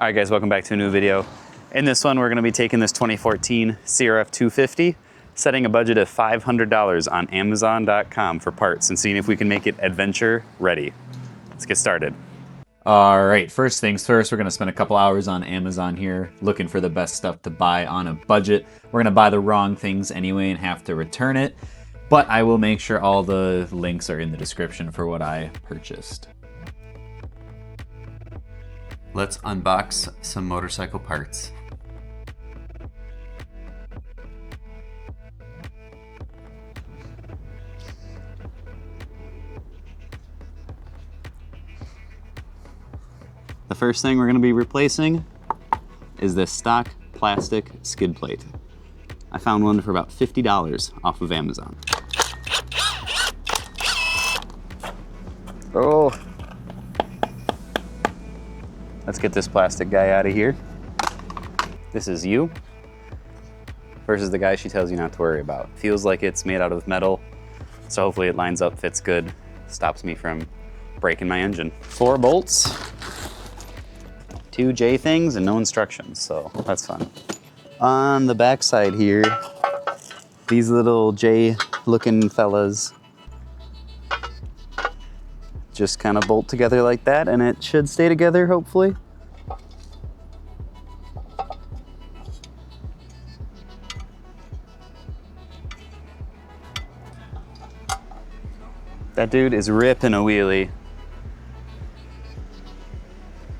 All right guys, welcome back to a new video. In this one, we're gonna be taking this 2014 CRF250, setting a budget of $500 on Amazon.com for parts and seeing if we can make it adventure ready. Let's get started. All right, first things first, we're gonna spend a couple hours on Amazon here, looking for the best stuff to buy on a budget. We're gonna buy the wrong things anyway and have to return it, but I will make sure all the links are in the description for what I purchased. Let's unbox some motorcycle parts. The first thing we're going to be replacing is this stock plastic skid plate. I found one for about $50 off of Amazon. Oh! Let's get this plastic guy out of here. This is you versus the guy she tells you not to worry about. Feels like it's made out of metal, so hopefully it lines up, fits good, stops me from breaking my engine. 4 bolts, 2 J things, and no instructions, so that's fun. On the back side here, these little J looking fellas just kind of bolt together like that, and it should stay together, hopefully. That dude is ripping a wheelie.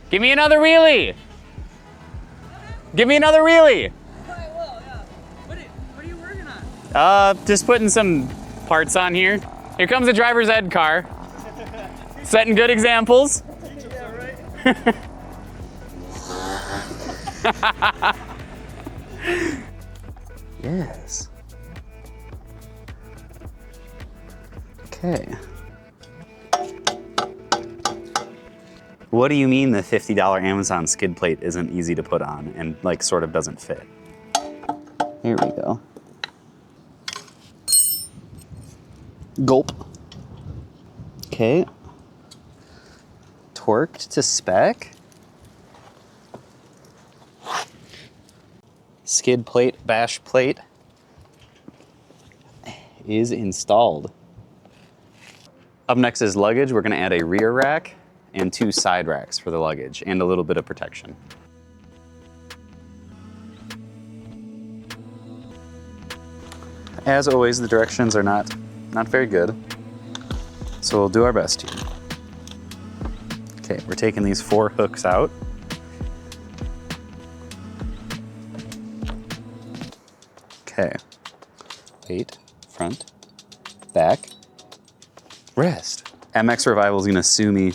Give me another wheelie! Give me another wheelie! I will, yeah. What are you working on? Just putting some parts on here. Here comes the driver's ed car. Setting good examples. Yeah, right? Yes. Okay. What do you mean the $50 Amazon skid plate isn't easy to put on and like sort of doesn't fit? Here we go. Gulp. Okay. Torqued to spec. Skid plate, bash plate is installed. Up next is luggage. We're gonna add a rear rack and 2 side racks for the luggage and a little bit of protection. As always, the directions are not very good, so we'll do our best here. Okay, we're taking these 4 hooks out. Okay, wait, front, back, rest. MX Revival is gonna sue me.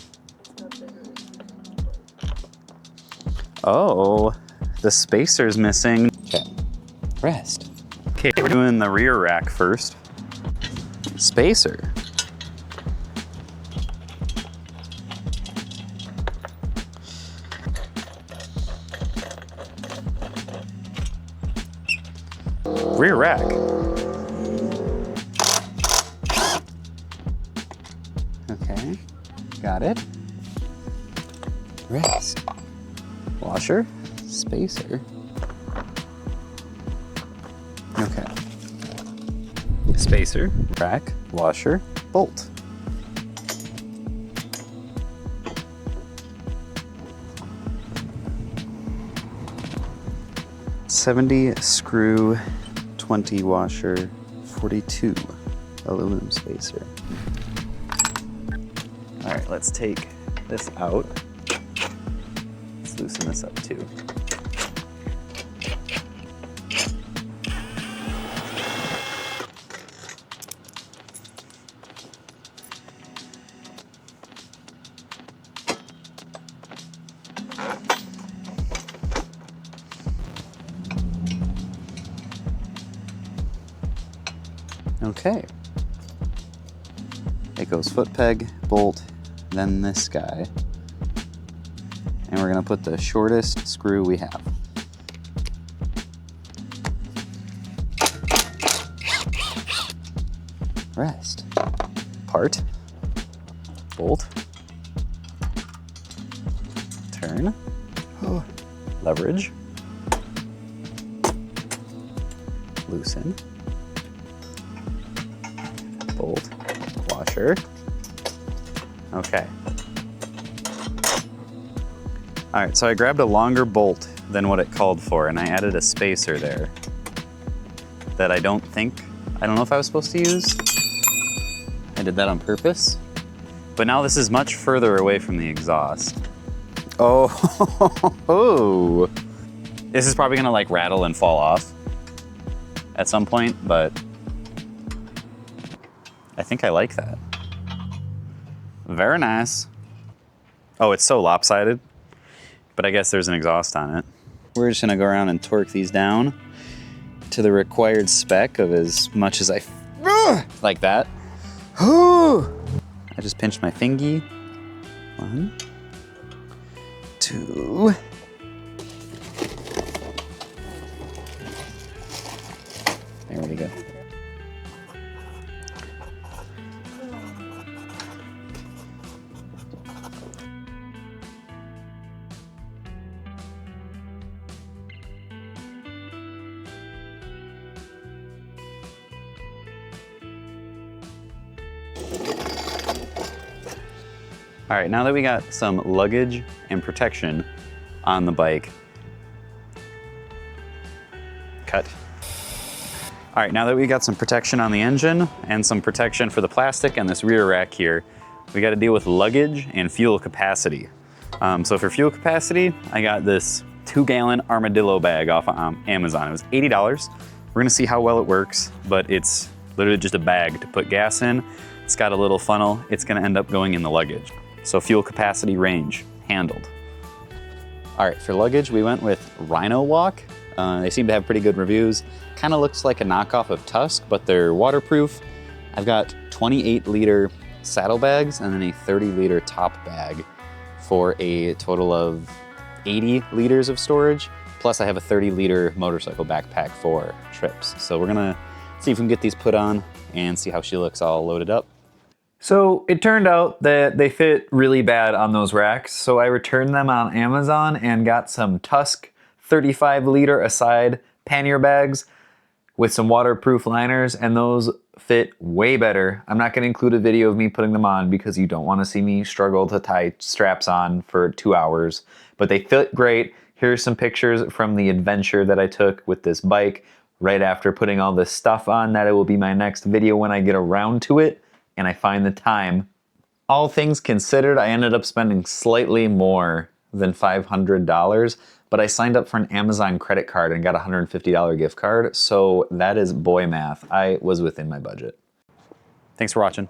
Oh, the spacer's missing. Okay, rest. Okay, we're doing the rear rack first. Spacer. Rear rack. Okay, got it. Rest. Washer, spacer. Okay. Spacer, rack, washer, bolt. $70 screw, 20 washer, 42 aluminum spacer. All right, let's take this out. Let's loosen this up too. Okay. It goes foot peg, bolt, then this guy. And we're gonna put the shortest screw we have. Rest. Part. Bolt. Turn. Oh. leverage, loosen, bolt, washer. Okay. All right, so I grabbed a longer bolt than what it called for, and I added a spacer there that I don't know if I was supposed to use. I did that on purpose. But now this is much further away from the exhaust. Oh, this is probably gonna like rattle and fall off at some point, but I think I like that. Very nice. Oh, it's so lopsided, but I guess there's an exhaust on it. We're just gonna go around and torque these down to the required spec of as much as like that. I just pinched my fingy. 1, 2. There we go. All right, now that we got some luggage and protection on the bike, cut. All right, now that we got some protection on the engine and some protection for the plastic and this rear rack here, we got to deal with luggage and fuel capacity. So for fuel capacity, I got this 2-gallon armadillo bag off of Amazon. It was $80. We're gonna see how well it works, but it's literally just a bag to put gas in. It's got a little funnel. It's gonna end up going in the luggage. So fuel capacity range, handled. All right, for luggage, we went with Rhino Walk. They seem to have pretty good reviews. Kind of looks like a knockoff of Tusk, but they're waterproof. I've got 28-liter saddlebags and then a 30-liter top bag for a total of 80 liters of storage. Plus I have a 30-liter motorcycle backpack for trips. So we're gonna see if we can get these put on and see how she looks all loaded up. So it turned out that they fit really bad on those racks, so I returned them on Amazon and got some Tusk 35-liter aside pannier bags with some waterproof liners, and those fit way better. I'm not going to include a video of me putting them on because you don't want to see me struggle to tie straps on for 2 hours, but they fit great. Here's some pictures from the adventure that I took with this bike right after putting all this stuff on. That it will be my next video when I get around to it and I find the time. All things considered, I ended up spending slightly more than $500, but I signed up for an Amazon credit card and got a $150 gift card, so that is boy math. I was within my budget. Thanks for watching.